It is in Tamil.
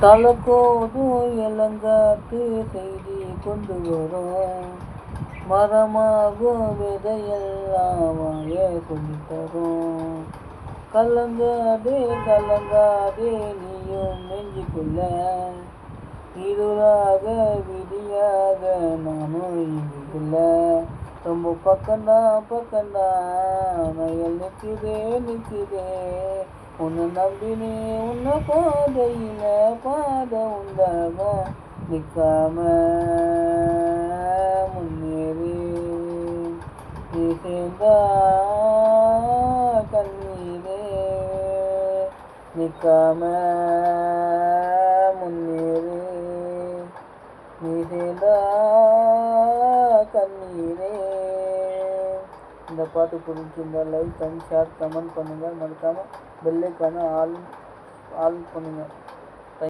தலக்கோதும் இளங்காத்து செய்தி கொண்டு வரும், மரமாகும் விதையெல்லாம் வாய சொல்லித்தரும். கலங்காதே கலங்காதே நீயும் நெஞ்சுக்குள்ள, இருளாக விதியாக நானும் இங்குள்ள. ரொம்ப பக்கண்டா பக்கண்டா நயல் நிற்குதே நிற்குதே, உன்னை நம்பினே உன்னை பாதையில பாதை உண்டாகும். நிற்காம முன்னேறி நீ சேர்ந்தா கண்ணீரே, நிற்காம முன்னேறி நீ சேர்ந்தா கண்ணீரே. இந்த பாட்டு பிடிச்சிருந்தா லைக் அண்ட் ஷேர் கமெண்ட் பண்ணுங்கள். மறக்காமல் பெல் ஐக்கானை ஆல் பண்ணுங்கள்.